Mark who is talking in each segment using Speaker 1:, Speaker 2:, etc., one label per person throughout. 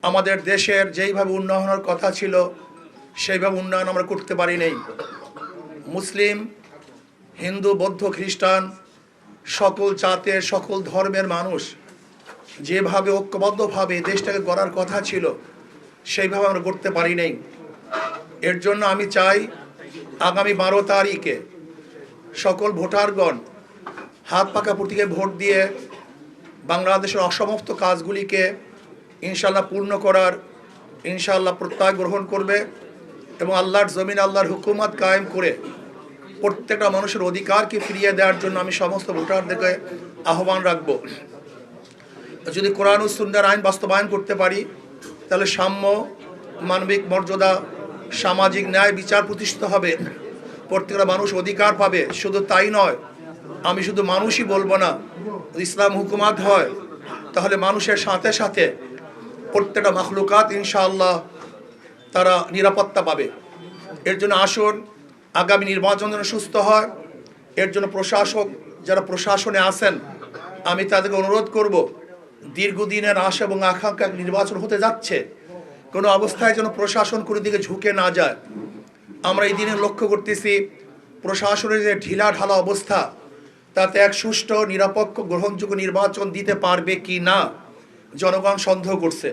Speaker 1: আমাদের দেশের যেইভাবে উন্নয়নের কথা ছিল সেইভাবে উন্নয়ন আমরা করতে পারি নাই। মুসলিম, হিন্দু, বৌদ্ধ, খ্রিস্টান সকল জাতের সকল ধর্মের মানুষ যেভাবে ঐক্যবদ্ধভাবে দেশটাকে গড়ার কথা ছিল সেইভাবে আমরা করতে পারি নাই। এর জন্য আমি চাই আগামী 12 তারিখে সকল ভোটারগণ হাত পাকা প্রতীকে ভোট দিয়ে বাংলাদেশের অসমাপ্ত কাজগুলিকে ইনশাল্লাহ পূর্ণ করার ইনশাল্লাহ প্রত্যয় গ্রহণ করবে এবং আল্লাহর জমিন আল্লাহর হুকুমত কায়েম করে প্রত্যেকটা মানুষের অধিকারকে ফিরিয়ে দেওয়ার জন্য আমি সমস্ত ভোটারদেরকে আহ্বান রাখব। যদি কোরআন ও সুন্নাহর আইন বাস্তবায়ন করতে পারি তাহলে সাম্য, মানবিক মর্যাদা, সামাজিক ন্যায় বিচার প্রতিষ্ঠিত হবে, প্রত্যেকটা মানুষ অধিকার পাবে। শুধু তাই নয়, আমি শুধু মানুষই বলবো না, ইসলাম হুকুমাত হয় তাহলে মানুষের সাথে সাথে প্রত্যেকটা মাখলুকাত ইনশাআল্লাহ তারা নিরাপত্তা পাবে। এর জন্য আসুন আগামী নির্বাচন যেন সুস্থ হয়, এর জন্য প্রশাসক যারা প্রশাসনে আছেন আমি তাদেরকে অনুরোধ করব, দীর্ঘদিনের আশা এবং আকাঙ্ক্ষা নির্বাচন হতে যাচ্ছে, কোনো অবস্থায় যেন প্রশাসন কোনো দিকে ঝুঁকে না যায়। আমরা এই দিনে লক্ষ্য করতেছি প্রশাসনের যে ঢিলা ঢালা অবস্থা, তাতে এক সুষ্ঠু নিরপেক্ষ গ্রহণযোগ্য নির্বাচন দিতে পারবে কি না জনগণ সন্দেহ করছে।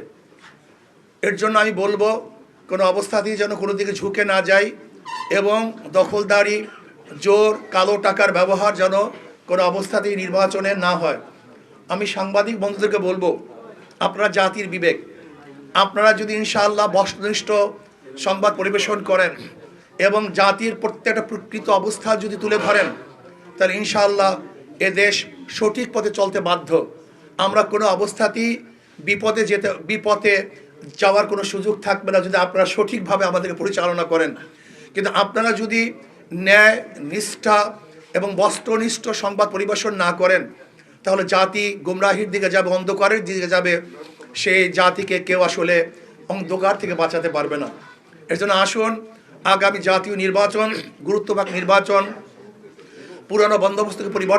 Speaker 1: এর জন্য আমি বলবো কোনো অবস্থাতেই যেন কোনো দিকে ঝুঁকে না যায় এবং দখলদারি, জোর, কালো টাকার ব্যবহার যেন কোনো অবস্থাতেই নির্বাচনে না হয়। আমি সাংবাদিক বন্ধুদেরকে বলবো, আপনারা জাতির বিবেক, আপনারা যদি ইনশাআল্লাহ বস্তুনিষ্ঠ সংবাদ পরিবেশন করেন এবং জাতির প্রত্যেকটা প্রকৃত অবস্থা যদি তুলে ধরেন তাহলে ইনশাআল্লাহ এ দেশ সঠিক পথে চলতে বাধ্য। আমরা কোনো অবস্থাতেই বিপথে যাওয়ার কোনো সুযোগ থাকবে না যদি আপনারা সঠিকভাবে আমাদেরকে পরিচালনা করেন। কিন্তু আপনারা যদি ন্যায়, নিষ্ঠা এবং বস্তুনিষ্ঠ সংবাদ পরিবেশন না করেন তাহলে জাতি গুমরাহির দিকে যাবে, অন্ধকারের দিকে যাবে। সেই জাতিকে কেউ আসলে অন্ধকার থেকে বাঁচাতে পারবে না। এর জন্য আসুন আগামী জাতীয় নির্বাচন, গুরুত্বপূর্ণ নির্বাচন, পুরানো বন্দোবস্তকে পরিবর্তন